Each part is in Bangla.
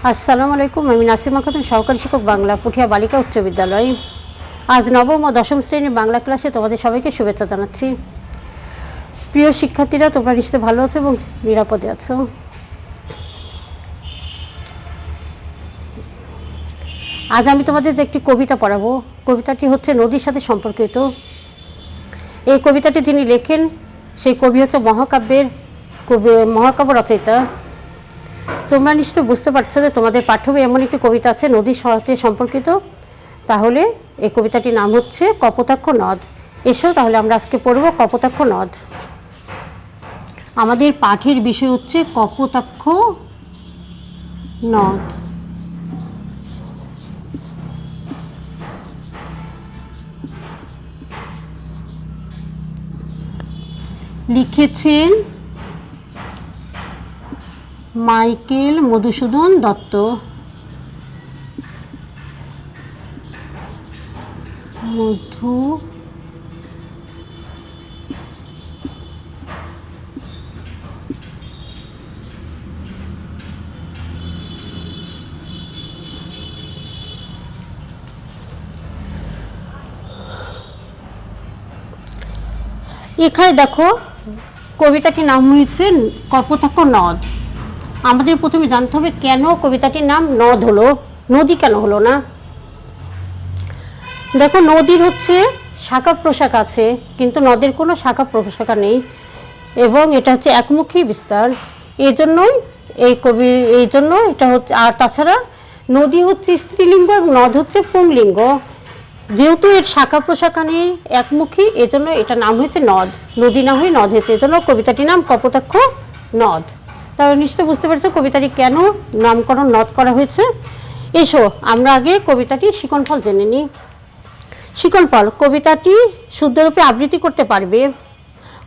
আসসালামু আলাইকুম। আমি নাসিমা খাতুন, সহকারী শিক্ষক, বাংলা, পুঠিয়া বালিকা উচ্চ বিদ্যালয়। আজ নবম ও দশম শ্রেণীর বাংলা ক্লাসে তোমাদের সবাইকে শুভেচ্ছা জানাচ্ছি। প্রিয় শিক্ষার্থীরা, তোমরা নিশ্চয়ই ভালো আছো এবং নিরাপদে আছো। আজ আমি তোমাদের যে একটি কবিতা পড়াবো, কবিতাটি হচ্ছে নদীর সাথে সম্পর্কিত। এই কবিতাটি যিনি লেখেন সেই কবি হচ্ছে মহাকাব্য রচয়িতা। তোমরা নিশ্চয়ই বুঝতে পারছো যে তোমাদের পাঠ্য বই এমন একটি কবিতা আছে নদীর সাথে সম্পর্কিত। তাহলে এই কবিতাটির নাম হচ্ছে কপোতাক্ষ নদ। এসো তাহলে আমরা আজকে পড়ব কপোতাক্ষ নদ। আমাদের পাঠের বিষয় হচ্ছে কপোতাক্ষ নদ। লিখেছেন মাইকেল মধুসূদন দত্ত। এখানে দেখো কবিতাটির নাম হয়েছে কপোতাক্ষ নদ। আমাদের প্রথমে জানতে হবে কেন কবিতাটির নাম নদ হলো, নদী কেন হলো না। দেখো, নদীর হচ্ছে শাখা প্রশাখা আছে, কিন্তু নদের কোনো শাখা প্রশাখা নেই এবং এটা হচ্ছে একমুখী বিস্তার। এই জন্য এটা হচ্ছে। আর তাছাড়া নদী হচ্ছে স্ত্রীলিঙ্গ এবং নদ হচ্ছে পুংলিঙ্গ। যেহেতু এর শাখা প্রশাখা নেই, একমুখী, এজন্য এটা নাম হয়েছে নদ। নদী না হয়ে নদ হয়েছে, এজন্য কবিতাটির নাম কপোতাক্ষ নদ। তাহলে নিশ্চয়ই বুঝতে পারছো কবিতাটি কেন নামকরণ নদ করা হয়েছে। এসো আমরা আগে কবিতাটির শিকনফল জেনে নিই। শিকনফল: কবিতাটি শুদ্ধরূপে আবৃত্তি করতে পারবে,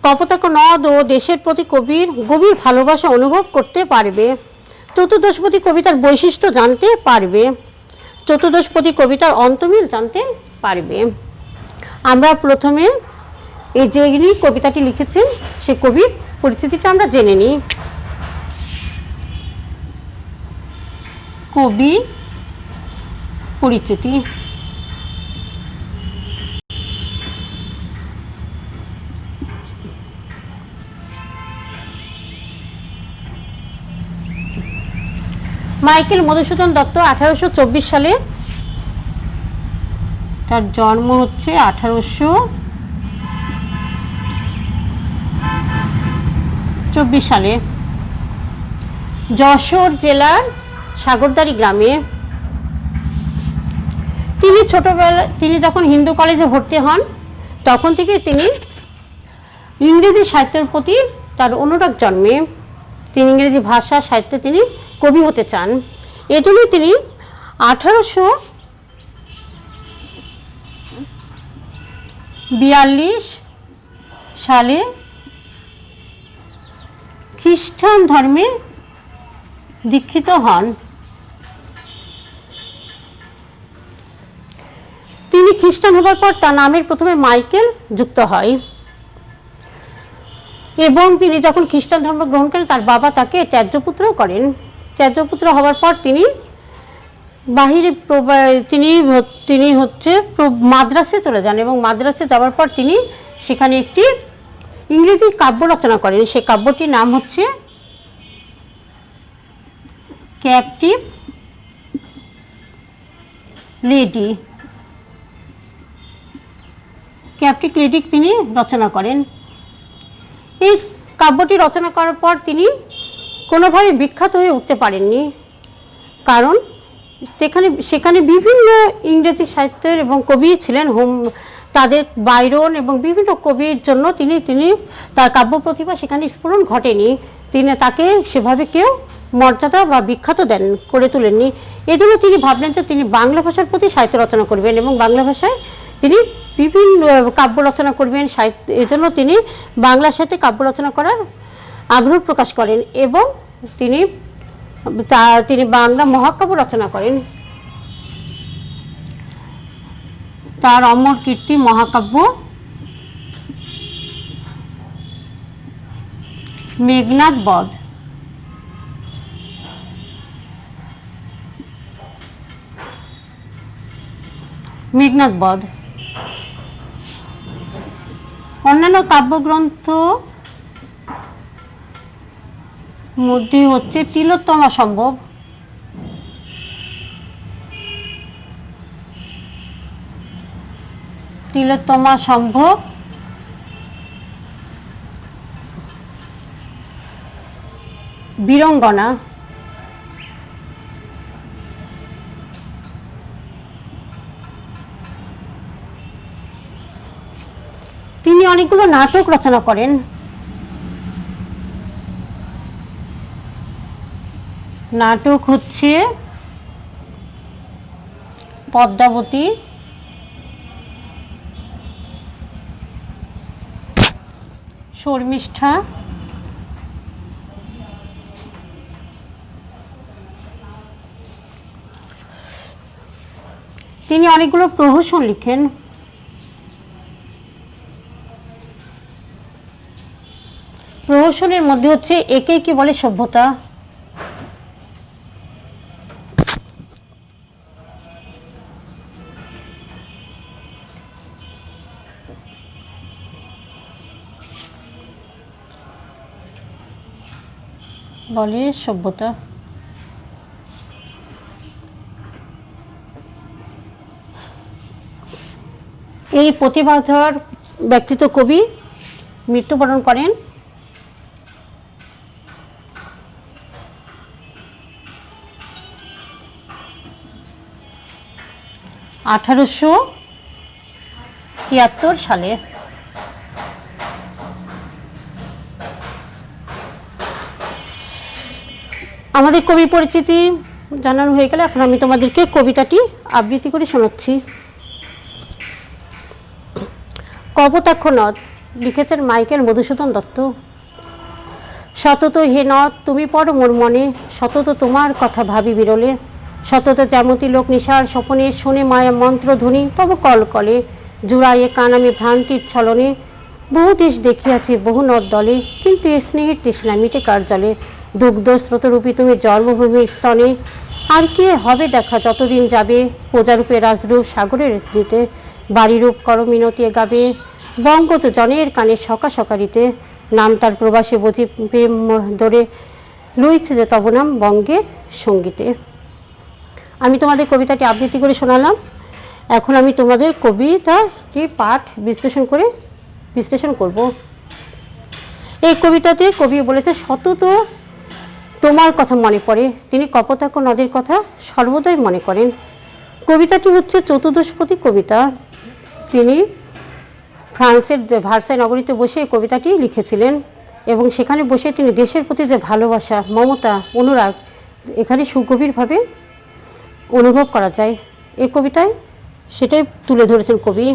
কপোতাক্ষ নদ ও দেশের প্রতি কবির গভীর ভালোবাসা অনুভব করতে পারবে, চতুর্দশপদী কবিতার বৈশিষ্ট্য জানতে পারবে, চতুর্দশপদী কবিতার অন্তমিল জানতে পারবে। আমরা প্রথমে এই যিনি কবিতাটি লিখেছেন সে কবির পরিচিতিটা আমরা জেনে নিই। কবি পরিচিতি: মাইকেল মধুসূদন দত্ত 1824 সালে, তার জন্ম হচ্ছে 1824 সালে যশোর জেলার সাগরদাড়ি গ্রামে। তিনি যখন হিন্দু কলেজে ভর্তি হন তখন থেকে তিনি ইংরেজি সাহিত্যের প্রতি তার অনুরাগ জন্মে। তিনি ইংরেজি ভাষা সাহিত্যে তিনি কবি হতে চান। এজন্যই তিনি 1842 সালে খ্রিস্টান ধর্মে দীক্ষিত হন। তিনি খ্রিস্টান হবার পর তার নামের প্রথমে মাইকেল যুক্ত হয় এবং তিনি যখন খ্রিস্টান ধর্ম গ্রহণ করেন তার বাবা তাকে ত্যায্যপুত্র করেন। ত্যায্যপুত্র হওয়ার পর তিনি মাদ্রাসে চলে যান এবং মাদ্রাসে যাওয়ার পর তিনি সেখানে একটি ইংরেজি কাব্য রচনা করেন। সেই কাব্যটির নাম হচ্ছে ক্যাপটিভ লেডি। ক্যাপটিভ লেডি তিনি রচনা করেন। এই কাব্যটি রচনা করার পর তিনি কোনোভাবে বিখ্যাত হয়ে উঠতে পারেননি, কারণ সেখানে বিভিন্ন ইংরেজি সাহিত্যের এবং কবি ছিলেন। তাদের বাইরন এবং বিভিন্ন কবির জন্য তিনি তার কাব্য প্রতিভা সেখানে স্ফুরণ ঘটেনি। তাকে সেভাবে কেউ মর্যাদা বা বিখ্যাত করে তোলেননি। এজন্য তিনি ভাবলেন যে তিনি বাংলা ভাষার প্রতি সাহিত্য রচনা করবেন এবং বাংলা ভাষায় তিনি বিভিন্ন কাব্য রচনা করবেন। এজন্য তিনি বাংলা সাহিত্যে কাব্য রচনা করার আগ্রহ প্রকাশ করেন এবং তিনি বাংলা মহাকাব্য রচনা করেন। তার অমর কীর্তি মহাকাব্য মেঘনাদ বধ। মেঘনাদ বধ। অন্যান্য কাব্যগ্রন্থ মধ্যে হচ্ছে তিলোত্তমা সম্ভব, তিলোত্তমা সম্ভব, বীরঙ্গনা, তিনি অনেকগুলো নাটক রচনা করেন। নাটক হচ্ছে পদ্মাবতী, শর্মিষ্ঠা, তিনি অনেকগুলো প্রহসন লিখেন। প্রহসনের মধ্যে হচ্ছে একে কি বলে সভ্যতা, বলে সভ্যতা। এই প্রতিভাধর ব্যক্তিত্ব কবি মৃত্যুবরণ করেন 1873 সালে। আমাদের কবি পরিচিতি জানানো হয়ে গেলে এখন আমি তোমাদেরকে কবিতাটি আবৃত্তি করে শোনাচ্ছি। কপোতাক্ষ নদ, লিখেছেন মাইকেল মধুসূদন দত্ত। সতত হে নদ তুমি পড়ো মোর মনে, সতত তোমার কথা ভাবি বিরলে, সতত যেমতি লোক নিশার স্বপনে শোনে মায়া মন্ত্র ধ্বনি তব কলকলে, জুড়াইয়ে কান আমি ভ্রান্তির ছলনে, বহু দেশ দেখিয়াছি বহু নদ দলে, কিন্তু এ স্নেহের তৃষ্ণা মিটে কার জলে, দুগ্ধ স্রোতরূপী তুমি জন্মভূমি স্তনে, আর কি হবে দেখা যতদিন যাবে, প্রজারূপে রাজরূপ সাগরের দিতে, বাড়িরূপ করো মিনতি গাবে, বঙ্গত জনের কানে সকা সকারিতে, নাম তার প্রবাসী বুঝি প্রেম ধরে, লইছে যে তব নাম বঙ্গের সঙ্গীতে। আমি তোমাদের কবিতাটি আবৃত্তি করে শোনালাম। এখন আমি তোমাদের কবিতাটি পাঠ বিশ্লেষণ করব। এই কবিতাতে কবি বলেছে সতত তোমার কথা মনে পড়ে, তিনি কপোতাক্ষ নদীর কথা সর্বদাই মনে করেন। কবিতাটি হচ্ছে চতুর্দশপদী কবিতা। তিনি ফ্রান্সের ভার্সাই নগরীতে বসে এই কবিতাটি লিখেছিলেন এবং সেখানে বসে তিনি দেশের প্রতি যে ভালোবাসা, মমতা, অনুরাগ এখানে সুগভীরভাবে অনুভব করা যায়। এই কবিতায় সেটাই তুলে ধরেছেন কবি।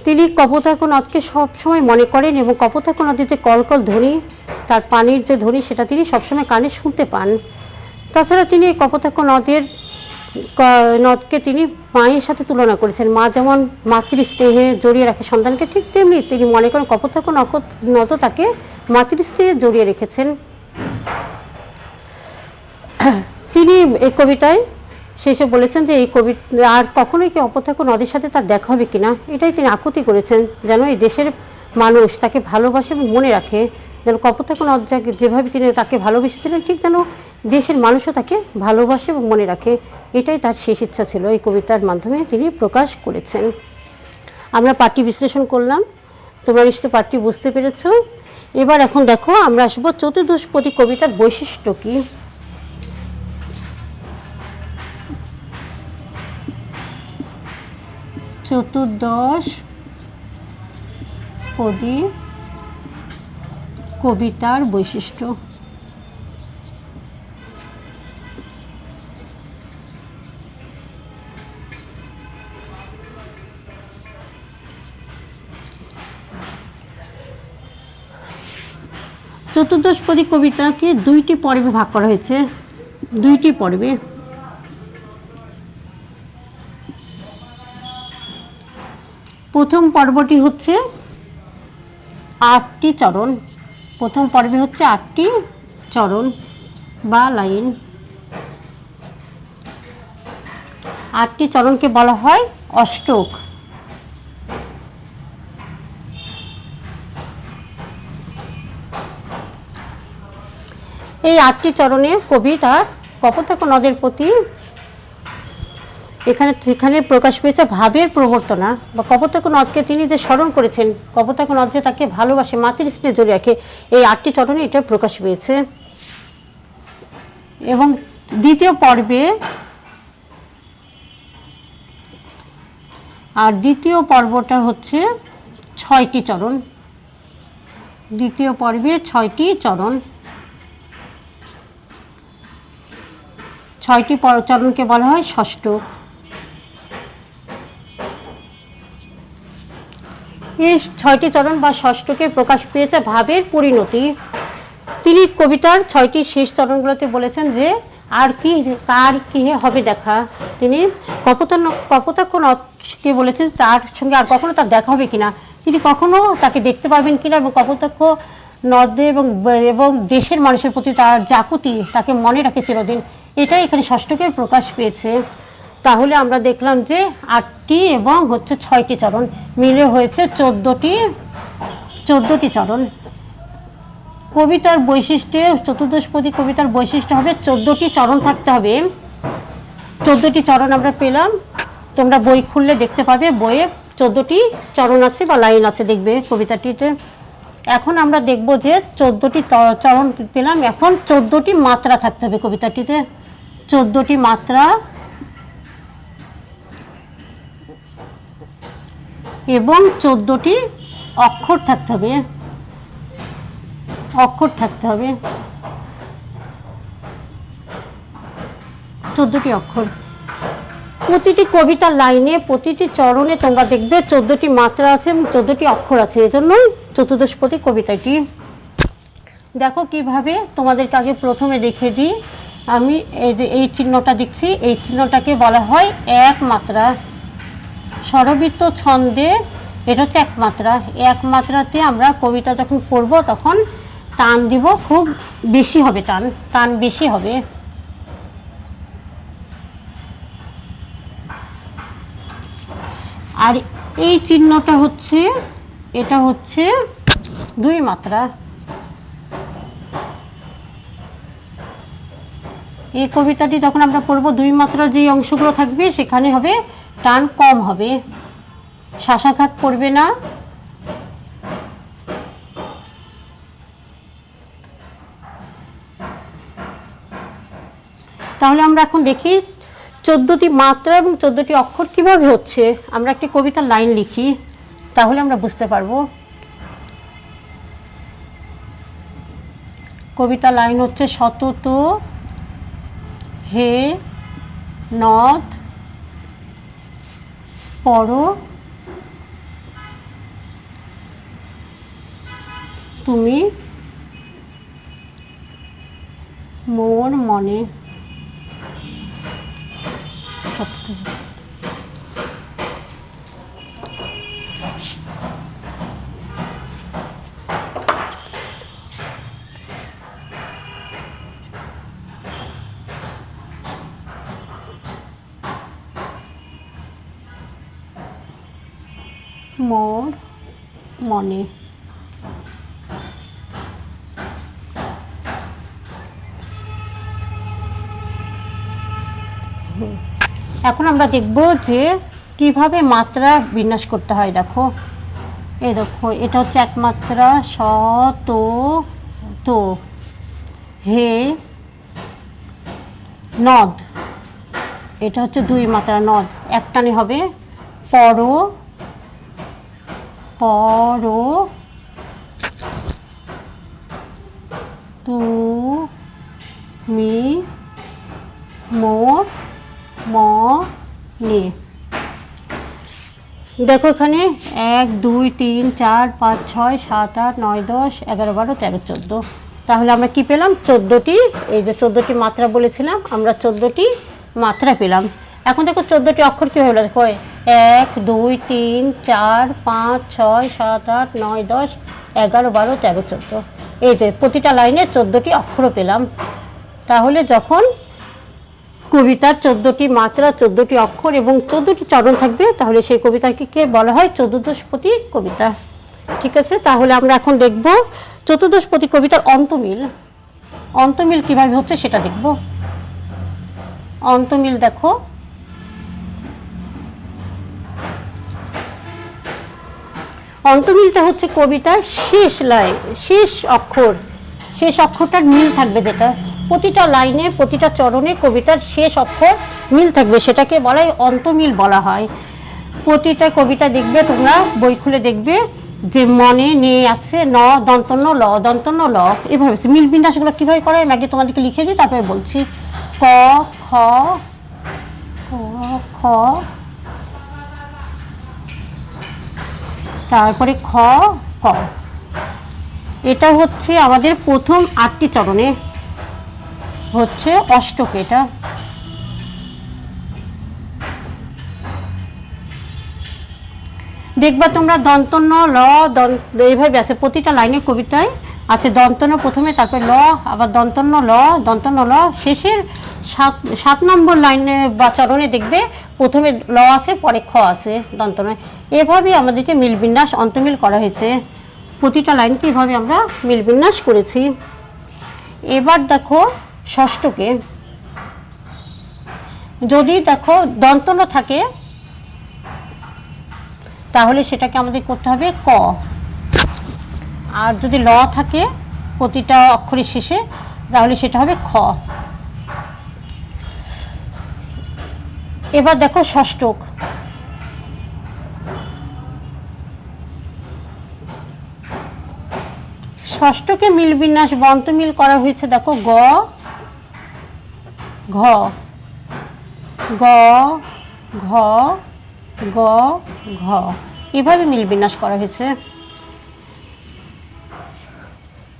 তিনি কপোতাক্ষ নদকে সবসময় মনে করেন এবং কপোতাক্ষ নদীর যে কলকল ধ্বনি, তার পানির যে ধ্বনি সেটা তিনি সবসময় কানে শুনতে পান। তাছাড়া তিনি এই কপোতাক্ষ নদকে তিনি মায়ের সাথে তুলনা করেছেন। মা যেমন মাতৃস্নেহে জড়িয়ে রাখে সন্তানকে, ঠিক তেমনি তিনি মনে করেন কপোতাক্ষ নদ তাকে মাতৃস্নেহে জড়িয়ে রেখেছেন। তিনি এই কবিতায় শেষে বলেছেন যে এই আর কখনোই কি কপোতাক্ষ নদীর সাথে তার দেখা হবে কিনা, এটাই তিনি আকুতি করেছেন, যেন এই দেশের মানুষ তাকে ভালোবাসে এবং মনে রাখে। যেন কপোতাক্ষ নদ যেভাবে তিনি তাকে ভালোবেসেছিলেন, ঠিক যেন দেশের মানুষও তাকে ভালোবাসে এবং মনে রাখে। এটাই তার শেষ ইচ্ছা ছিল, এই কবিতার মাধ্যমে তিনি প্রকাশ করেছেন। আমরা পাঠটি বিশ্লেষণ করলাম, তোমরা নিশ্চয়ই পাঠটি বুঝতে পেরেছ। এবার এখন দেখো আমরা আসবো চতুর্দশপদী কবিতার বৈশিষ্ট্য কী। চতুর্দশপদী কবিতার বৈশিষ্ট্য। চতুর্দশপদী কবিতাকে দুইটি পর্বে ভাগ করা হয়েছে, দুইটি পর্বে। প্রথম পর্বটি হচ্ছে 8টি চরণ। প্রথম পর্বে হচ্ছে 8টি চরণ বা লাইন। 8টি চরণকে বলা হয় অষ্টক। এই 8টি চরণে কবি তার কপোতাক্ষ নদের প্রতি এখানে প্রকাশ পেয়েছে ভাবের প্রবর্তনা, বা কপোতাক্ষ নদকে তিনি যে স্মরণ করেছেন, কপোতাক্ষ নদ যে তাকে ভালোবাসে, মাতৃ স্নেহে জড়িয়ে রাখে, এই 8টি চরণে এটা প্রকাশ পেয়েছে। এবং দ্বিতীয় পর্বটা হচ্ছে 6টি চরণ। দ্বিতীয় পর্বে 6টি চরণ, 6টি চরণকে বলা হয় ষষ্ঠক। এই 6টি চরণ বা ষষ্ঠকে প্রকাশ পেয়েছে ভাবের পরিণতি। তিনি কবিতার 6টি শেষ চরণগুলোতে বলেছেন যে আর কি কার কি হবে দেখা। তিনি কপোতাক্ষ নদকে বলেছেন তার সঙ্গে আর কখনো তার দেখা হবে কিনা, তিনি কখনো তাকে দেখতে পাবেন কিনা, এবং কপোতাক্ষ নদে এবং দেশের মানুষের প্রতি তার জাকুতি তাকে মনে রাখে চিরদিন, এটাই এখানে ষষ্ঠকে প্রকাশ পেয়েছে। তাহলে আমরা দেখলাম যে 8টি এবং হচ্ছে 6টি চরণ মিলে হয়েছে 14টি চরণ। কবিতার বৈশিষ্ট্যে চতুর্দশপদী কবিতার বৈশিষ্ট্য হবে 14টি চরণ থাকতে হবে। 14টি চরণ আমরা পেলাম, তোমরা বই খুললে দেখতে পাবে, বইয়ে 14টি চরণ আছে বা লাইন আছে, দেখবে কবিতাটিতে। এখন আমরা দেখব যে 14টি চরণ পেলাম, এখন 14টি মাত্রা থাকতে হবে কবিতাটিতে। 14টি মাত্রা এবং 14টি অক্ষর থাকতে হবে। 14টি অক্ষর প্রতিটি কবিতার লাইনে, প্রতিটি চরণে তোমরা দেখবে 14টি মাত্রা আছে এবং 14টি অক্ষর আছে, এজন্যই চতুর্দশপদী কবিতাটি। দেখো কিভাবে, তোমাদেরকে আগে প্রথমে দেখে দিই। আমি এই চিহ্নটা দেখছি, এই চিহ্নটাকে বলা হয় এক মাত্রা। স্বরবৃত্ত ছন্দে এটা হচ্ছে এক মাত্রা। এক মাত্রাতে আমরা কবিতা যখন পড়ব তখন টান দিব, খুব বেশি হবে, টান বেশি হবে। আর এই চিহ্নটা হচ্ছে, এটা হচ্ছে 2 মাত্রা। এই কবিতাটি যখন আমরা পড়ব 2 মাত্রা যে অংশগুলো থাকবে সেখানে হবে টান কম হবে, শ্বাসাঘাত পড়বে না। তাহলে আমরা এখন দেখি 14টি মাত্রা এবং 14টি অক্ষর কিভাবে হচ্ছে। আমরা একটি কবিতার লাইন লিখি, তাহলে আমরা বুঝতে পারবো। কবিতা লাইন হচ্ছে সতত হে নদ পর তুমি মোর মনে। মোর মনে। এখন আমরা দেখব যে কিভাবে মাত্রা বিন্যাস করতে হয়। দেখো, দেখো এটা হচ্ছে এক মাত্রা, স তো হে নদ, এটা হচ্ছে 2 মাত্রা নদ, একটানে হবে পর তুমি মোর মনে। দেখো এখানে 1 2 3 4 5 6 7 8 9 10 11 12 13 14। তাহলে আমরা কি পেলাম? 14টি। এই যে 14টি মাত্রা বলেছিলাম, আমরা 14টি মাত্রা পেলাম। এখন দেখো 14টি অক্ষর কি হলো, দেখো 1 2 3 4 5 6 7 8 9 10 11 12 13 14। এই যে প্রতিটা লাইনে 14টি অক্ষর পেলাম। তাহলে যখন কবিতার 14টি মাত্রা, 14টি অক্ষর এবং 14টি চরণ থাকবে, তাহলে সেই কবিতাকে কে বলা হয় চতুর্দশপদী কবিতা। ঠিক আছে, তাহলে আমরা এখন দেখব চতুর্দশপদী কবিতার অন্তমিল। অন্তমিল কিভাবে হচ্ছে সেটা দেখব। অন্তমিল দেখো, অন্তমিলটা হচ্ছে কবিতার শেষ লাইন, শেষ অক্ষরটার মিল থাকবে, যেটা প্রতিটা লাইনে প্রতিটা চরণে কবিতার শেষ অক্ষর মিল থাকবে, সেটাকে বলা হয় অন্তমিল বলা হয়। প্রতিটা কবিতা দেখবে তোমরা, বই খুলে দেখবে যে মনে নে আছে ন দন্তন্য ল দন্তন্য ল, এভাবে মিল বিন্যাসগুলো কীভাবে করে আমি আগে তোমাদেরকে লিখে দিই, তারপরে বলছি। ক খ খ, তারপরে খ ক, এটা হচ্ছে আমাদের প্রথম 8টি চরণে হচ্ছে অষ্টক। এটা দেখবা তোমরা দন্তন্য ল এইভাবে আছে প্রতিটা লাইনে কবিতায় আছে, দন্তন্য প্রথমে, তারপরে ল, আবার দন্তন্য ল দন্তন্য ল, শেষের 7 নম্বর লাইনে বা চরণে দেখবে প্রথমে ল আছে, পরে খ আছে দন্তন্য। এভাবে আমাদেরকে মিল বিন্যাস অন্তমিল করা হয়েছে, প্রতিটা লাইনকে এভাবে আমরা মিল বিন্যাস করেছি। এবার দেখো ষষ্ঠকে, যদি দেখো দন্তন্য থাকে তাহলে সেটাকে আমাদের করতে হবে ক, আর যদি ল থাকে প্রতিটা অক্ষরের শেষে তাহলে সেটা হবে খ। এবার দেখো ষষ্ঠক, ষষ্ঠকে মিল বিন্যাস বন্তমিল করা হয়েছে, দেখো গ ঘ গ ঘ গ ঘ, এভাবে মিল বিন্যাস করা হয়েছে।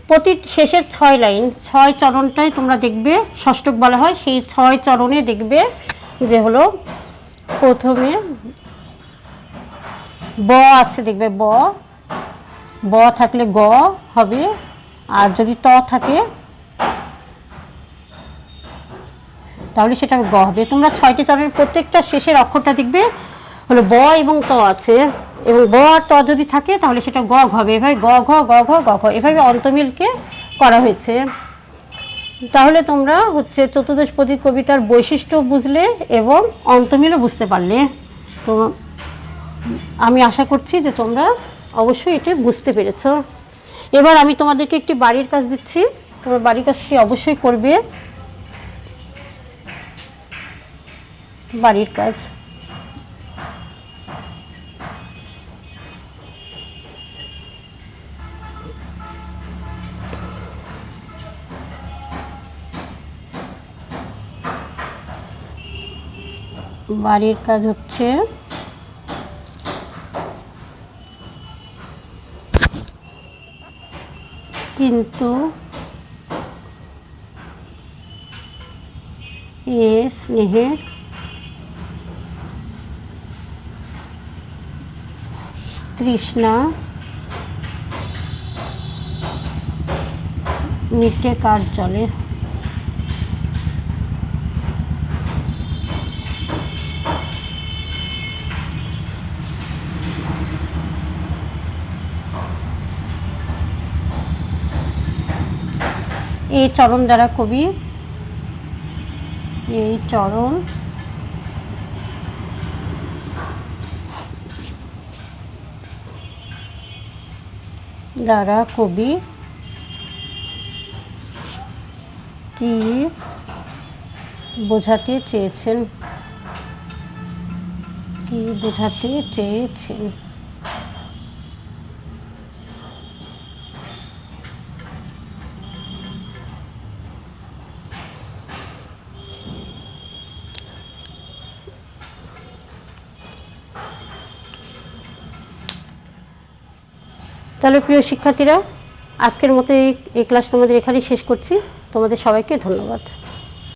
প্রতি শেষের 6 লাইন 6 চরণটাই তোমরা দেখবে ষষ্ঠক বলা হয়, সেই 6 চরণে দেখবে যে হলো প্রথমে ব আছে, দেখবে ব থাকলে গ হবে, আর যদি ত থাকে তাহলে সেটা গ হবে। তোমরা 6টি চরণের প্রত্যেকটা শেষের অক্ষরটা দেখবে হলো ব এবং ত আছে, এবং ব আর ত যদি থাকে তাহলে সেটা গ হবে, এভাবে গ ঘ গ ঘ গ ঘ, এভাবে অন্তমিলকে করা হয়েছে। তাহলে তোমরা হচ্ছে চতুর্দশপদী কবিতার বৈশিষ্ট্য বুঝলে এবং অন্তমিলও বুঝতে পারলে। তো আমি আশা করছি যে তোমরা অবশ্যই এটা বুঝতে পেরেছো। এবার আমি তোমাদেরকে একটি বাড়ির কাজ দিচ্ছি, তোমরা বাড়ির কাজটি অবশ্যই করবে। বাড়ির কাজ, বাড়ির কাজ হচ্ছে কিন্তু এ স্নেহের তৃষ্ণা মিটে কার জলে। এই চরণ দ্বারা কবি, এই চরণ দ্বারা কবি কি বোঝাতে চেয়েছেন, কি বোঝাতে চেয়েছেন। তাহলে প্রিয় শিক্ষার্থীরা, আজকের মতো এই ক্লাস তোমাদের এখানেই শেষ করছি। তোমাদের সবাইকে ধন্যবাদ।